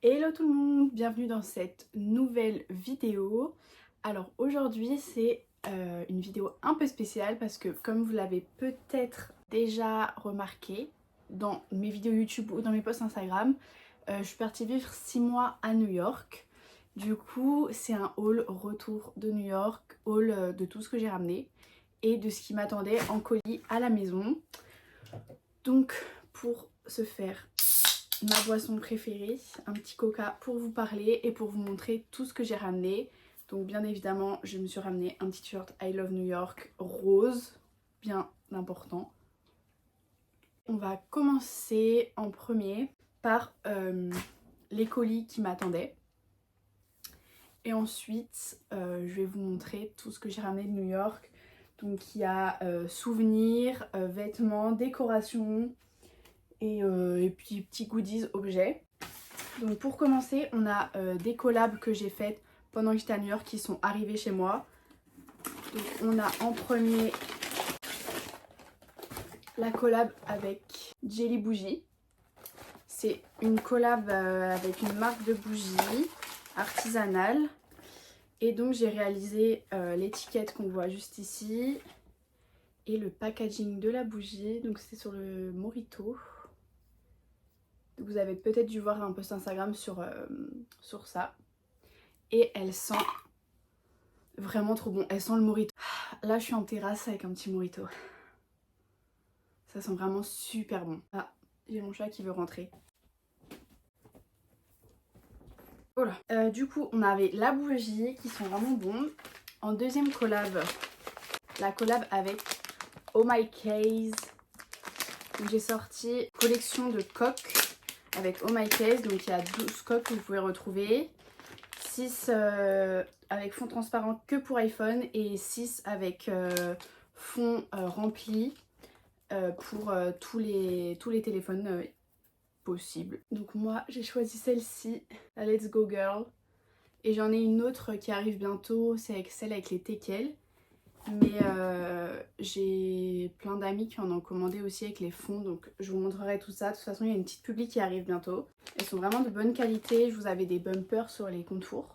Hello tout le monde, bienvenue dans cette nouvelle vidéo. Alors aujourd'hui c'est une vidéo un peu spéciale parce que comme vous l'avez peut-être déjà remarqué dans mes vidéos YouTube ou dans mes posts Instagram, je suis partie vivre 6 mois à New York. Du coup c'est un haul retour de New York, haul de tout ce que j'ai ramené et de ce qui m'attendait en colis à la maison. Donc pour ce faire, ma boisson préférée, un petit coca pour vous parler et pour vous montrer tout ce que j'ai ramené. Donc bien évidemment je me suis ramené un petit t-shirt I Love New York rose, bien important. On va commencer en premier par les colis qui m'attendaient. Et ensuite je vais vous montrer tout ce que j'ai ramené de New York. Donc il y a souvenirs, vêtements, décorations et puis petits goodies, objets. Donc pour commencer, on a des collabs que j'ai faites pendant que j'étais à New York qui sont arrivés chez moi. Donc on a en premier la collab avec Jelly Bougie. C'est une collab avec une marque de bougies artisanale. Et donc j'ai réalisé l'étiquette qu'on voit juste ici et le packaging de la bougie. Donc c'est sur le Morito. Vous avez peut-être dû voir un post Instagram sur ça. Et elle sent vraiment trop bon. Elle sent le Morito. Là je suis en terrasse avec un petit Morito. Ça sent vraiment super bon. Ah, j'ai mon chat qui veut rentrer. Voilà. Du coup on avait la bougie qui sent vraiment bon. En deuxième collab, la collab avec Oh My Case. J'ai sorti collection de coques avec Oh My Case. Donc il y a 12 coques que vous pouvez retrouver. 6 avec fond transparent que pour iPhone et 6 avec fond rempli pour tous les téléphones possibles. Donc moi j'ai choisi celle-ci, la Let's Go Girl. Et j'en ai une autre qui arrive bientôt, c'est avec celle avec les teckels. Mais j'ai plein d'amis qui en ont commandé aussi avec les fonds, donc je vous montrerai tout ça. De toute façon il y a une petite publi qui arrive bientôt. Elles sont vraiment de bonne qualité, je vous avais des bumpers sur les contours.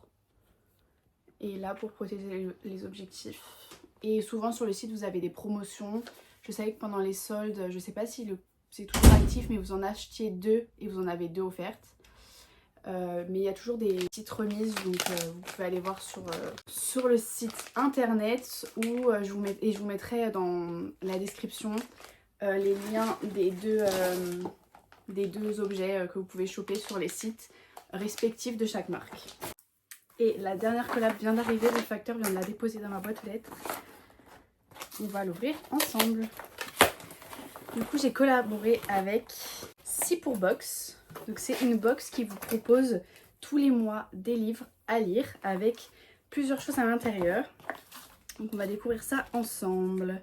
Et là pour protéger les objectifs. Et souvent sur le site vous avez des promotions. Je savais que pendant les soldes, je sais pas si c'est toujours actif, mais vous en achetiez 2 et vous en avez 2 offertes. Mais il y a toujours des petites remises, donc vous pouvez aller voir sur le site internet ou je vous mettrai dans la description les liens des deux objets que vous pouvez choper sur les sites respectifs de chaque marque. Et la dernière collab vient d'arriver, le facteur vient de la déposer dans ma boîte aux lettres. On va l'ouvrir ensemble. Du coup j'ai collaboré avec 6 pour Box. Donc c'est une box qui vous propose tous les mois des livres à lire avec plusieurs choses à l'intérieur. Donc on va découvrir ça ensemble.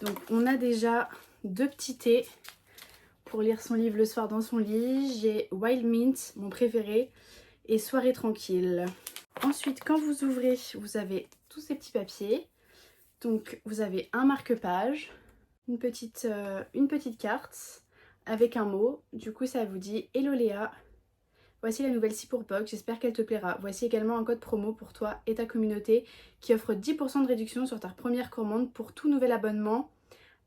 Donc on a déjà 2 petits thés pour lire son livre le soir dans son lit. J'ai Wild Mint, mon préféré, et Soirée tranquille. Ensuite quand vous ouvrez, vous avez tous ces petits papiers. Donc vous avez un marque-page, une petite carte avec un mot. Du coup ça vous dit Hello Léa, voici la nouvelle 6 pour Box, j'espère qu'elle te plaira. Voici également un code promo pour toi et ta communauté qui offre 10% de réduction sur ta première commande pour tout nouvel abonnement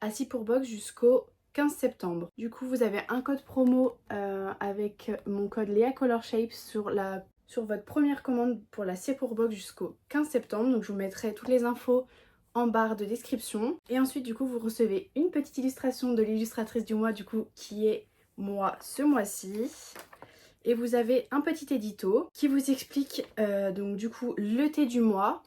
à 6 pour Box jusqu'au 15 septembre. Du coup vous avez un code promo avec mon code Léa Color Shape sur votre première commande pour la 6 pour Box jusqu'au 15 septembre. Donc je vous mettrai toutes les infos en barre de description. Et ensuite du coup vous recevez une petite illustration de l'illustratrice du mois, du coup qui est moi ce mois-ci. Et vous avez un petit édito qui vous explique donc du coup le thé du mois,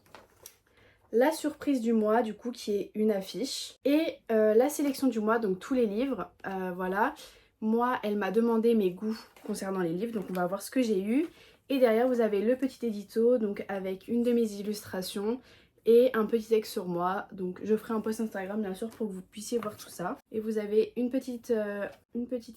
la surprise du mois du coup qui est une affiche, et la sélection du mois, donc tous les livres. Voilà, moi elle m'a demandé mes goûts concernant les livres, donc on va voir ce que j'ai eu. Et derrière vous avez le petit édito donc avec une de mes illustrations et un petit texte sur moi. Donc je ferai un post Instagram bien sûr pour que vous puissiez voir tout ça. Et vous avez une petite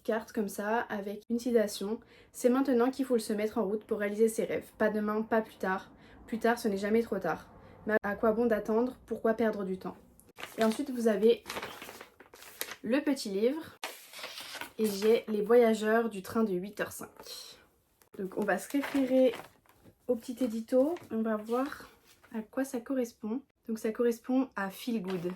carte comme ça avec une citation. C'est maintenant qu'il faut se mettre en route pour réaliser ses rêves. Pas demain, pas plus tard. Plus tard, ce n'est jamais trop tard. Mais à quoi bon d'attendre? Pourquoi perdre du temps? Et ensuite vous avez le petit livre. Et j'ai Les Voyageurs du train de 8h05. Donc on va se référer au petit édito. On va voir à quoi ça correspond. Donc ça correspond à Feel Good.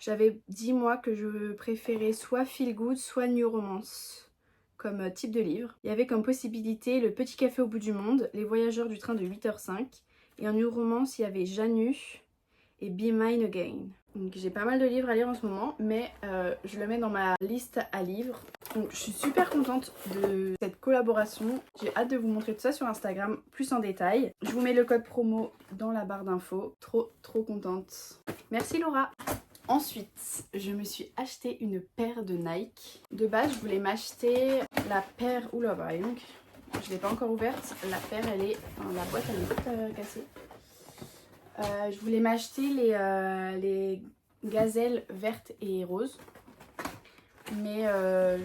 J'avais dit moi que je préférais soit Feel Good, soit New Romance comme type de livre. Il y avait comme possibilité Le Petit Café au bout du monde, Les Voyageurs du train de 8h05. Et en New Romance, il y avait Janu et Be Mine Again. Donc j'ai pas mal de livres à lire en ce moment, mais je le mets dans ma liste à livres. Donc je suis super contente de cette collaboration. J'ai hâte de vous montrer tout ça sur Instagram plus en détail. Je vous mets le code promo dans la barre d'infos. Trop contente. Merci Laura. Ensuite, je me suis acheté une paire de Nike. De base, je voulais m'acheter la paire... Oula, bah donc, je ne l'ai pas encore ouverte. La paire, elle est... Enfin, la boîte, elle est toute cassée. Je voulais m'acheter les gazelles vertes et roses. Mais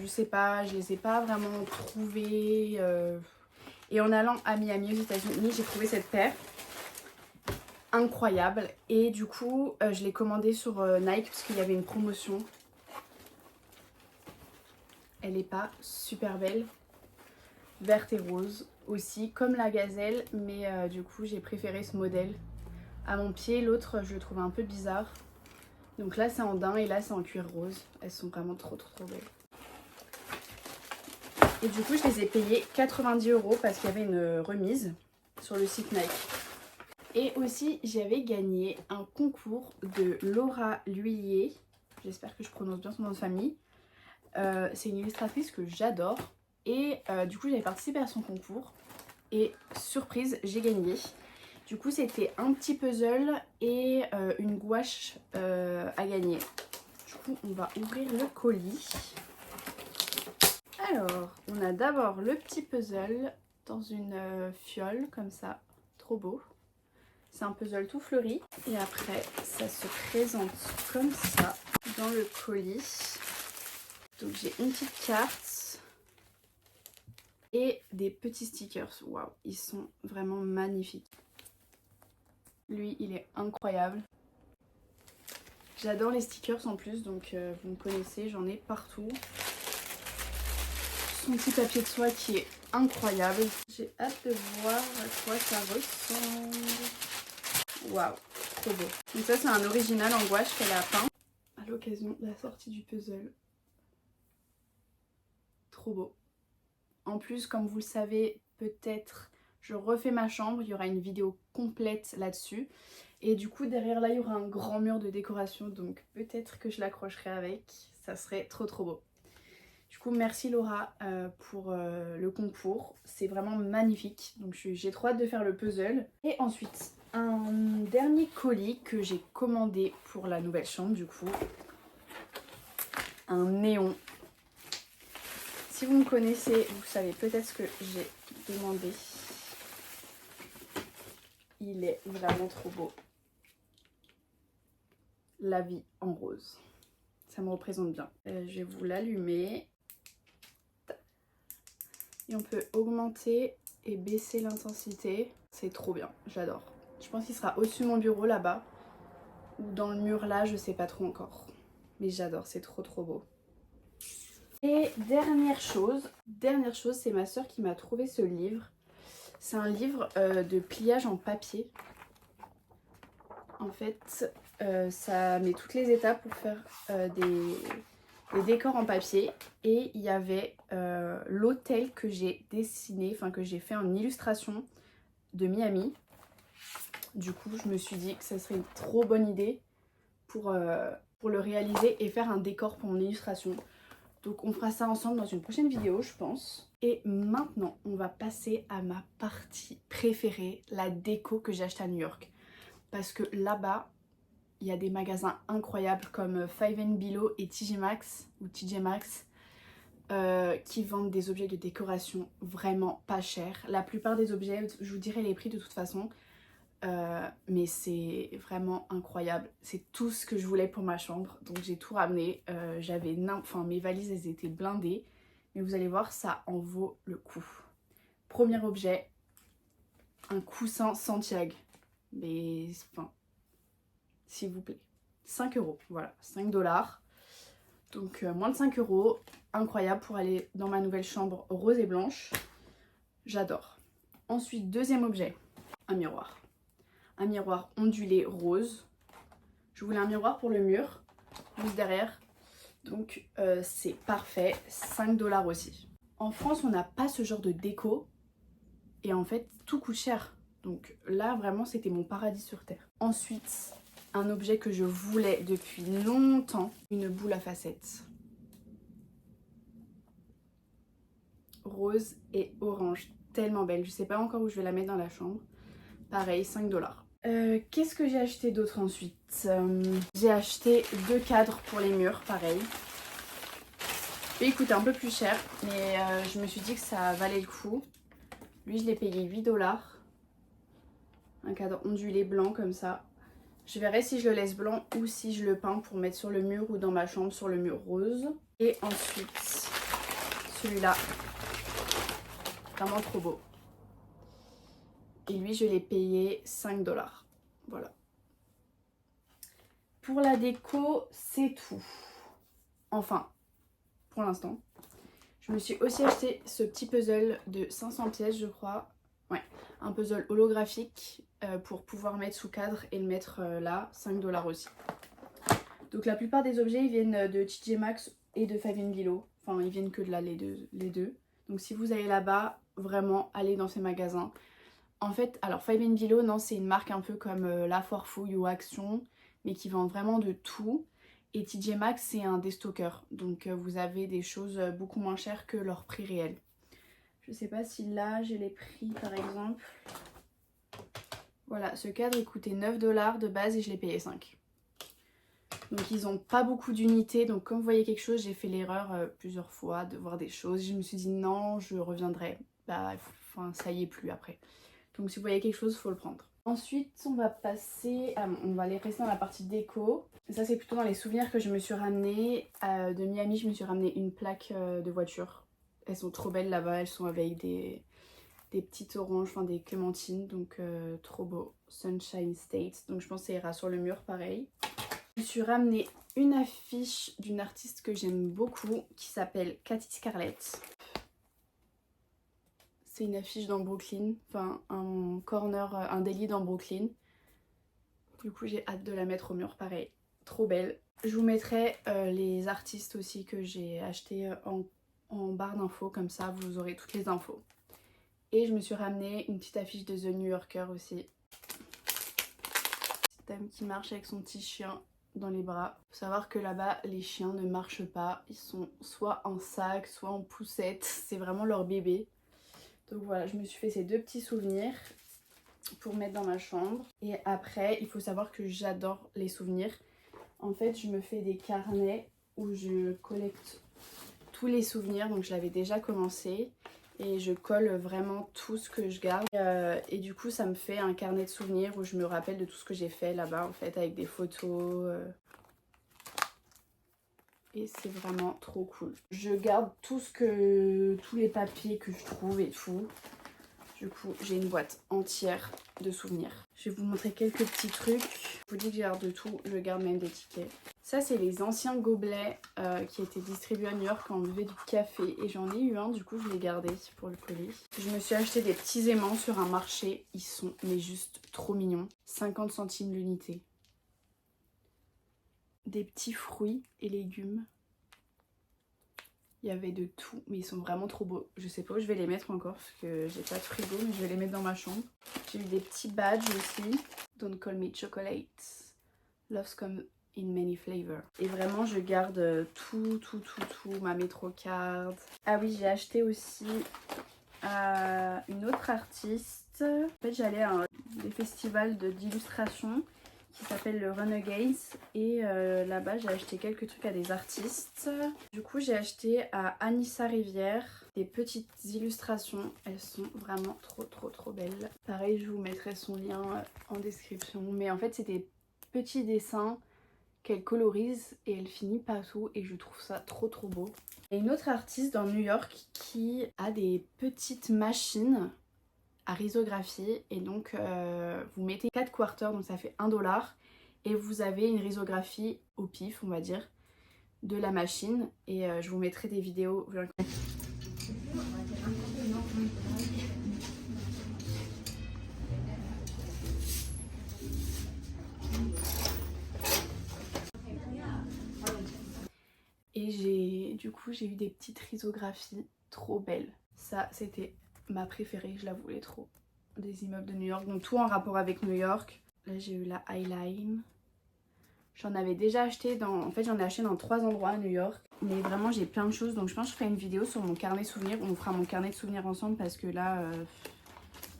je sais pas, je les ai pas vraiment trouvées. Et en allant à Miami aux États-Unis, j'ai trouvé cette paire. Incroyable. Et du coup, je l'ai commandée sur Nike parce qu'il y avait une promotion. Elle est pas super belle. Verte et rose aussi, comme la gazelle. Mais du coup, j'ai préféré ce modèle à mon pied. L'autre, je le trouvais un peu bizarre. Donc là, c'est en daim et là, c'est en cuir rose. Elles sont vraiment trop belles. Et du coup, je les ai payées 90 € parce qu'il y avait une remise sur le site Nike. Et aussi, j'avais gagné un concours de Laura L'Huillier. J'espère que je prononce bien son nom de famille. C'est une illustratrice que j'adore. Et du coup, j'avais participé à son concours. Et surprise, j'ai gagné. Du coup, c'était un petit puzzle et une gouache à gagner. Du coup, on va ouvrir le colis. Alors, on a d'abord le petit puzzle dans une fiole comme ça. Trop beau. C'est un puzzle tout fleuri. Et après, ça se présente comme ça dans le colis. Donc j'ai une petite carte et des petits stickers. Waouh, ils sont vraiment magnifiques. Lui, il est incroyable. J'adore les stickers en plus, donc vous me connaissez, j'en ai partout. Son petit papier de soie qui est incroyable. J'ai hâte de voir à quoi ça ressemble. Waouh, trop beau. Donc ça, c'est un original en gouache qu'elle a peint à l'occasion de la sortie du puzzle. Trop beau. En plus, comme vous le savez, peut-être je refais ma chambre, il y aura une vidéo complète là-dessus. Et du coup, derrière là, il y aura un grand mur de décoration, donc peut-être que je l'accrocherai avec. Ça serait trop beau. Du coup, merci Laura pour le concours. C'est vraiment magnifique. Donc j'ai trop hâte de faire le puzzle. Et ensuite, un dernier colis que j'ai commandé pour la nouvelle chambre, du coup. Un néon. Si vous me connaissez, vous savez peut-être ce que j'ai demandé. Il est vraiment trop beau. La vie en rose. Ça me représente bien. Je vais vous l'allumer. Et on peut augmenter et baisser l'intensité. C'est trop bien, j'adore. Je pense qu'il sera au-dessus de mon bureau là-bas. Ou dans le mur là, je sais pas trop encore. Mais j'adore, c'est trop beau. Et dernière chose, c'est ma soeur qui m'a trouvé ce livre. C'est un livre de pliage en papier. En fait, ça met toutes les étapes pour faire des décors en papier. Et il y avait l'hôtel que j'ai dessiné, enfin que j'ai fait en illustration de Miami. Du coup, je me suis dit que ça serait une trop bonne idée pour le réaliser et faire un décor pour mon illustration. Donc on fera ça ensemble dans une prochaine vidéo, je pense. Et maintenant, on va passer à ma partie préférée, la déco que j'ai achetée à New York. Parce que là-bas, il y a des magasins incroyables comme Five & Below et TJ Maxx ou TJ Maxx qui vendent des objets de décoration vraiment pas chers. La plupart des objets, je vous dirai les prix de toute façon, mais c'est vraiment incroyable. C'est tout ce que je voulais pour ma chambre, donc j'ai tout ramené. Mes valises, elles étaient blindées, mais vous allez voir, ça en vaut le coup. Premier objet, un coussin Santiago, mais enfin, s'il vous plaît, 5 €, voilà, 5 $. Donc moins de 5 €, incroyable pour aller dans ma nouvelle chambre rose et blanche. J'adore. Ensuite, deuxième objet, un miroir. Un miroir ondulé rose. Je voulais un miroir pour le mur, juste derrière. Donc c'est parfait, 5 $ aussi. En France, on n'a pas ce genre de déco. Et en fait, tout coûte cher. Donc là, vraiment, c'était mon paradis sur terre. Ensuite, un objet que je voulais depuis longtemps, une boule à facettes. Rose et orange, tellement belle. Je sais pas encore où je vais la mettre dans la chambre. Pareil, 5 $. Qu'est-ce que j'ai acheté d'autre ensuite? J'ai acheté 2 cadres pour les murs, pareil. Il coûtait un peu plus cher, mais je me suis dit que ça valait le coup. Lui, je l'ai payé 8 $. Un cadre ondulé blanc comme ça. Je verrai si je le laisse blanc ou si je le peins pour mettre sur le mur ou dans ma chambre sur le mur rose. Et ensuite, celui-là, vraiment trop beau. Et lui, je l'ai payé 5 $. Voilà. Pour la déco, c'est tout. Enfin, pour l'instant. Je me suis aussi acheté ce petit puzzle de 500 pièces, je crois. Ouais, un puzzle holographique pour pouvoir mettre sous cadre et le mettre là, 5 $ aussi. Donc la plupart des objets, ils viennent de TJ Maxx et de Five Below. Enfin, ils viennent que de là, les deux. Donc si vous allez là-bas, vraiment, allez dans ces magasins. En fait, alors Five Below, non, c'est une marque un peu comme La Foire Fouille ou Action, mais qui vend vraiment de tout. Et TJ Maxx, c'est un déstockeur. Donc vous avez des choses beaucoup moins chères que leur prix réel. Je sais pas si là j'ai les prix par exemple. Voilà, ce cadre il coûtait 9 $ de base et je l'ai payé 5. Donc ils ont pas beaucoup d'unités. Donc comme vous voyez quelque chose, j'ai fait l'erreur plusieurs fois de voir des choses. Je me suis dit non, je reviendrai. Bah, enfin, ça y est plus après. Donc si vous voyez quelque chose, il faut le prendre. Ensuite, on va passer, on va aller rester dans la partie déco. Ça, c'est plutôt dans les souvenirs que je me suis ramené. De Miami, je me suis ramené une plaque de voiture. Elles sont trop belles là-bas, elles sont avec des petites oranges, enfin des clémentines, donc trop beau. Sunshine State, donc je pense que ça ira sur le mur pareil. Je me suis ramené une affiche d'une artiste que j'aime beaucoup qui s'appelle Cathy Scarlett. C'est une affiche dans Brooklyn, enfin un corner, un délit dans Brooklyn. Du coup j'ai hâte de la mettre au mur, pareil, trop belle. Je vous mettrai les artistes aussi que j'ai acheté en barre d'infos, comme ça vous aurez toutes les infos. Et je me suis ramené une petite affiche de The New Yorker aussi. Cette dame qui marche avec son petit chien dans les bras. Faut savoir que là-bas les chiens ne marchent pas, ils sont soit en sac, soit en poussette, c'est vraiment leur bébé. Donc voilà, je me suis fait ces deux petits souvenirs pour mettre dans ma chambre. Et après, il faut savoir que j'adore les souvenirs. En fait, je me fais des carnets où je collecte tous les souvenirs. Donc je l'avais déjà commencé. Et je colle vraiment tout ce que je garde. Et du coup, ça me fait un carnet de souvenirs où je me rappelle de tout ce que j'ai fait là-bas, en fait, avec des photos. Et c'est vraiment trop cool. Je garde tous les papiers que je trouve et tout. Du coup, j'ai une boîte entière de souvenirs. Je vais vous montrer quelques petits trucs. Je vous dis que je garde de tout, je garde même des tickets. Ça, c'est les anciens gobelets qui étaient distribués à New York quand on buvait du café. Et j'en ai eu un, du coup, je l'ai gardé pour le colis. Je me suis acheté des petits aimants sur un marché. Ils sont mais juste trop mignons. 50 centimes l'unité. Des petits fruits et légumes. Il y avait de tout, mais ils sont vraiment trop beaux. Je sais pas où je vais les mettre encore parce que j'ai pas de frigo, mais je vais les mettre dans ma chambre. J'ai eu des petits badges aussi. Don't call me chocolate. Love's come in many flavors. Et vraiment, je garde tout, ma métro card. Ah oui, j'ai acheté aussi une autre artiste. En fait, j'allais à des festivals d'illustration qui s'appelle le Renegades et là-bas j'ai acheté quelques trucs à des artistes. Du coup j'ai acheté à Anissa Rivière des petites illustrations, elles sont vraiment trop belles. Pareil, je vous mettrai son lien en description, mais en fait c'est des petits dessins qu'elle colorise et elle finit partout et je trouve ça trop beau. Il y a une autre artiste dans New York qui a des petites machines à risographie et donc vous mettez 4 quarters, donc ça fait 1 $, et vous avez une risographie au pif, on va dire, de la machine et je vous mettrai des vidéos. du coup j'ai eu des petites risographies trop belles. Ça c'était ma préférée, je la voulais trop. Des immeubles de New York, donc tout en rapport avec New York. Là j'ai eu la Eyeline. J'en avais déjà acheté en fait j'en ai acheté dans 3 endroits à New York. Mais vraiment j'ai plein de choses, donc je pense que je ferai une vidéo sur mon carnet de souvenirs. On fera mon carnet de souvenirs ensemble parce que là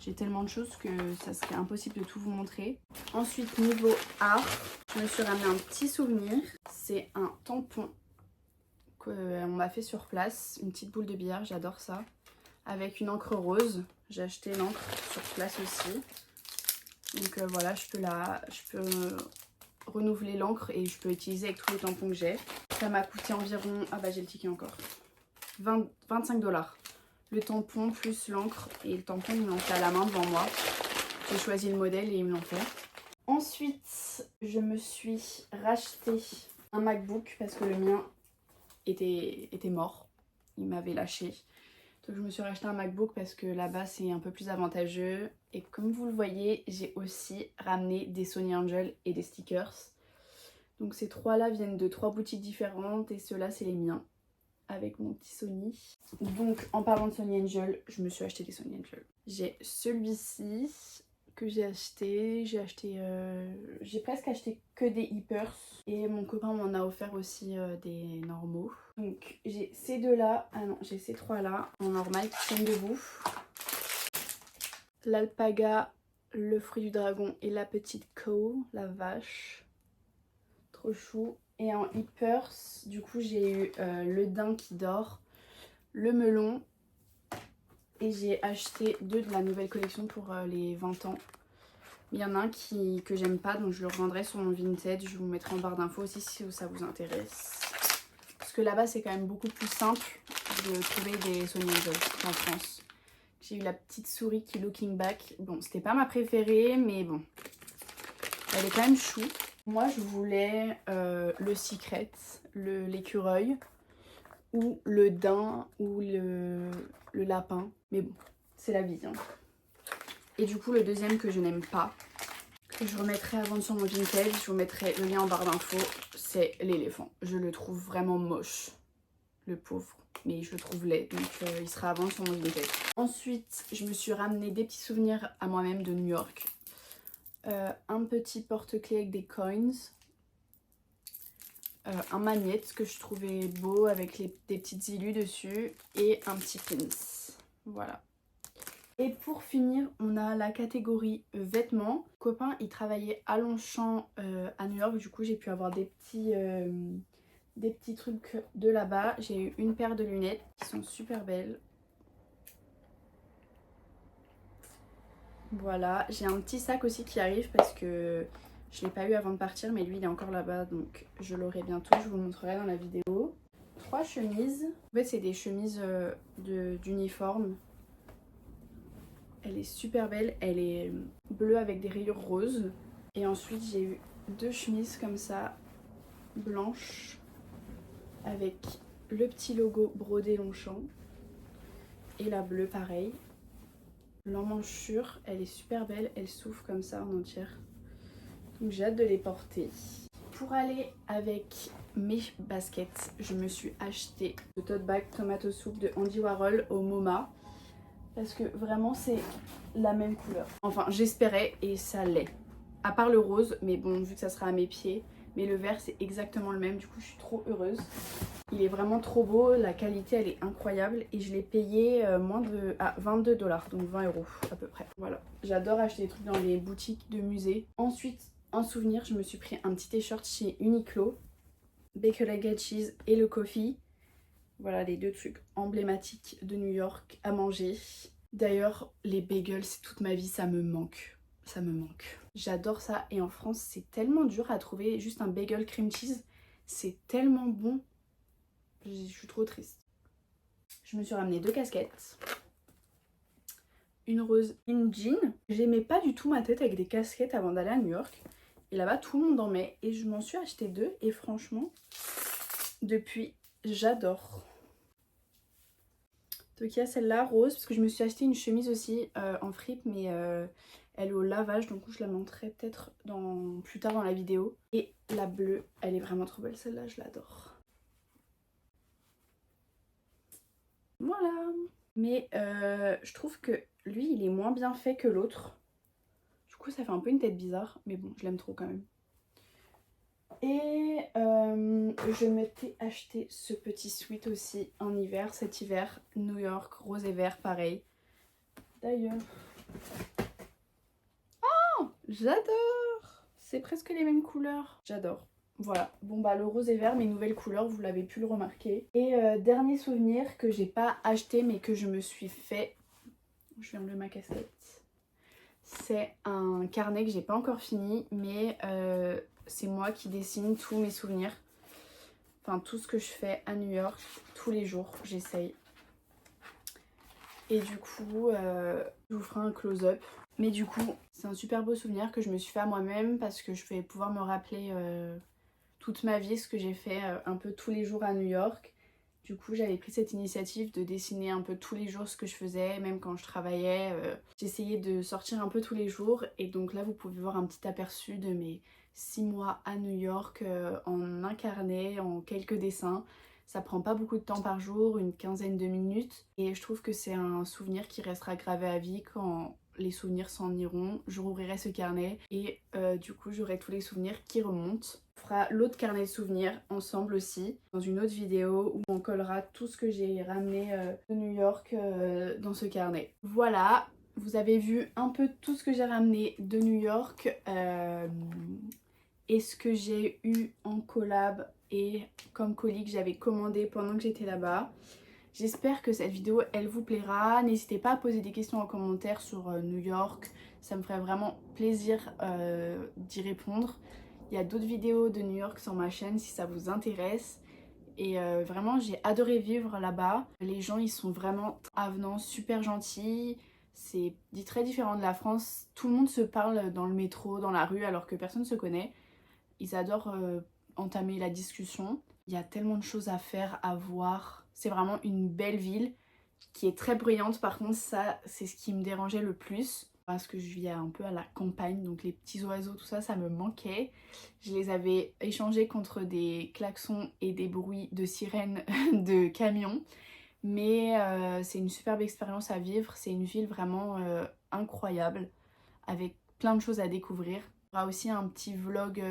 j'ai tellement de choses que ça serait impossible de tout vous montrer. Ensuite niveau art, je me suis ramené un petit souvenir. C'est un tampon qu'on m'a fait sur place, une petite boule de billard, j'adore ça. Avec une encre rose, j'ai acheté l'encre sur place aussi. Donc voilà, je peux renouveler l'encre et je peux utiliser avec tous les tampons que j'ai. Ça m'a coûté environ, ah bah j'ai le ticket encore, 25 $. Le tampon plus l'encre, et le tampon ils me l'ont fait à la main devant moi. J'ai choisi le modèle et ils me l'ont fait. Ensuite, je me suis racheté un MacBook parce que le mien était mort. Il m'avait lâché. Donc je me suis racheté un MacBook parce que là-bas c'est un peu plus avantageux. Et comme vous le voyez, j'ai aussi ramené des Sony Angel et des stickers. Donc ces 3 là viennent de 3 boutiques différentes et ceux-là c'est les miens. Avec mon petit Sony. Donc en parlant de Sony Angel, je me suis acheté des Sony Angel. J'ai celui-ci que j'ai acheté. J'ai presque acheté que des Hypers. Et mon copain m'en a offert aussi des normaux. Donc j'ai ces 2 là, ah non j'ai ces 3 là en normal qui tiennent debout. L'alpaga, le fruit du dragon et la petite cow, la vache. Trop chou. Et en Hypers, du coup j'ai eu le daim qui dort, le melon, et j'ai acheté 2 de la nouvelle collection pour les 20 ans. Il y en a un que j'aime pas, donc je le revendrai sur mon Vinted. Je vous mettrai en barre d'infos aussi si ça vous intéresse. Parce que là-bas c'est quand même beaucoup plus simple de trouver des Sony Angel qu'en France. J'ai eu la petite souris qui Looking Back. Bon, c'était pas ma préférée, mais bon, elle est quand même chou. Moi je voulais le Secret, l'écureuil, ou le daim, ou le lapin. Mais bon, c'est la vie. Hein. Et du coup le deuxième que je n'aime pas, que je remettrai à vendre sur mon Vinted, je vous mettrai le lien en barre d'infos, c'est l'éléphant. Je le trouve vraiment moche, le pauvre. Mais je le trouve laid, donc il sera à vendre sur mon Vinted. Ensuite, je me suis ramené des petits souvenirs à moi-même de New York. Un petit porte-clés avec des coins, un magnète que je trouvais beau avec des petites illus dessus et un petit pins. Voilà. Et pour finir, on a la catégorie vêtements. Mon copain, il travaillait à Longchamp à New York, du coup j'ai pu avoir des petits trucs de là-bas. J'ai eu une paire de lunettes qui sont super belles. Voilà, j'ai un petit sac aussi qui arrive parce que je ne l'ai pas eu avant de partir, mais lui il est encore là-bas, donc je l'aurai bientôt, je vous le montrerai dans la vidéo. 3 chemises, en fait c'est des chemises d'uniforme. Elle est super belle, elle est bleue avec des rayures roses. Et ensuite j'ai eu 2 chemises comme ça, blanches, avec le petit logo brodé Longchamp. Et la bleue pareil. L'emmanchure, elle est super belle, elle s'ouvre comme ça en entière. Donc j'ai hâte de les porter. Pour aller avec mes baskets, je me suis acheté le tote bag tomato soup de Andy Warhol au MoMA. Parce que vraiment c'est la même couleur. Enfin j'espérais et ça l'est. À part le rose, mais bon vu que ça sera à mes pieds. Mais le vert c'est exactement le même, du coup je suis trop heureuse. Il est vraiment trop beau, la qualité elle est incroyable et je l'ai payé moins de 22 $, donc 20 € à peu près. Voilà, j'adore acheter des trucs dans les boutiques de musées. Ensuite, en souvenir, je me suis pris un petit t-shirt chez Uniqlo, Bacon Egg and Cheese et le coffee. Voilà les 2 trucs emblématiques de New York à manger. D'ailleurs, les bagels, c'est toute ma vie, ça me manque. Ça me manque. J'adore ça et en France, c'est tellement dur à trouver juste un bagel cream cheese. C'est tellement bon. Je suis trop triste. Je me suis ramené 2 casquettes. Une rose, une jean. J'aimais pas du tout ma tête avec des casquettes avant d'aller à New York. Et là-bas, tout le monde en met. Et je m'en suis acheté 2. Et franchement, depuis, j'adore. Donc il y a celle-là, rose. Parce que je me suis acheté une chemise aussi en fripe. Mais elle est au lavage. Donc je la montrerai peut-être plus tard dans la vidéo. Et la bleue, elle est vraiment trop belle. Celle-là, je l'adore. Voilà. Mais je trouve que lui, il est moins bien fait que l'autre. Du coup, ça fait un peu une tête bizarre. Mais bon, je l'aime trop quand même. Et je m'étais acheté ce petit sweat aussi en hiver, cet hiver. New York, rose et vert, pareil. D'ailleurs... Oh, j'adore! C'est presque les mêmes couleurs. J'adore. Voilà, bon bah le rose et vert, mes nouvelles couleurs, vous l'avez pu le remarquer. Et dernier souvenir que j'ai pas acheté mais que je me suis fait, je vais enlever ma cassette, c'est un carnet que j'ai pas encore fini, mais c'est moi qui dessine tous mes souvenirs. Enfin tout ce que je fais à New York, tous les jours, j'essaye. Et du coup, je vous ferai un close-up. Mais du coup, c'est un super beau souvenir que je me suis fait à moi-même parce que je vais pouvoir me rappeler toute ma vie ce que j'ai fait un peu tous les jours à New York. Du coup, j'avais pris cette initiative de dessiner un peu tous les jours ce que je faisais, même quand je travaillais. J'essayais de sortir un peu tous les jours. Et donc là, vous pouvez voir un petit aperçu de mes 6 mois à New York en un carnet, en quelques dessins. Ça prend pas beaucoup de temps par jour, une quinzaine de minutes. Et je trouve que c'est un souvenir qui restera gravé à vie quand les souvenirs s'en iront. Je rouvrirai ce carnet et du coup j'aurai tous les souvenirs qui remontent. On fera l'autre carnet de souvenirs ensemble aussi dans une autre vidéo où on collera tout ce que j'ai ramené de New York dans ce carnet. Voilà, vous avez vu un peu tout ce que j'ai ramené de New York et ce que j'ai eu en collab et comme colis que j'avais commandé pendant que j'étais là-bas. J'espère que cette vidéo elle vous plaira. N'hésitez pas à poser des questions en commentaire sur New York. Ça me ferait vraiment plaisir d'y répondre. Il y a d'autres vidéos de New York sur ma chaîne si ça vous intéresse. Et vraiment j'ai adoré vivre là-bas. Les gens ils sont vraiment avenants, super gentils. C'est très différent de la France. Tout le monde se parle dans le métro, dans la rue alors que personne ne se connaît. Ils adorent entamer la discussion. Il y a tellement de choses à faire, à voir. C'est vraiment une belle ville qui est très bruyante. Par contre, ça, c'est ce qui me dérangeait le plus. Parce que je vis un peu à la campagne, donc les petits oiseaux, tout ça, ça me manquait. Je les avais échangés contre des klaxons et des bruits de sirènes de camions. Mais c'est une superbe expérience à vivre. C'est une ville vraiment incroyable, avec plein de choses à découvrir. Il y aura aussi un petit vlog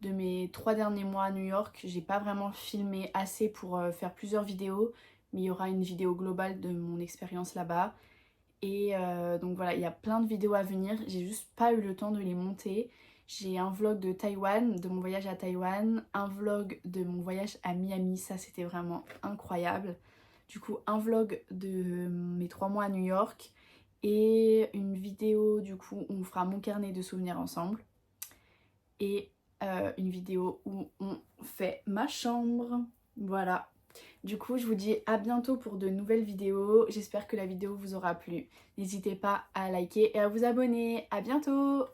de mes 3 derniers mois à New York. J'ai pas vraiment filmé assez pour faire plusieurs vidéos, mais il y aura une vidéo globale de mon expérience là-bas. Et donc voilà, il y a plein de vidéos à venir, j'ai juste pas eu le temps de les monter. J'ai un vlog de Taïwan, de mon voyage à Taïwan, un vlog de mon voyage à Miami, ça c'était vraiment incroyable. Du coup, un vlog de mes 3 mois à New York et une vidéo du coup où on fera mon carnet de souvenirs ensemble. Et une vidéo où on fait ma chambre. Voilà. Du coup, je vous dis à bientôt pour de nouvelles vidéos. J'espère que la vidéo vous aura plu. N'hésitez pas à liker et à vous abonner. À bientôt!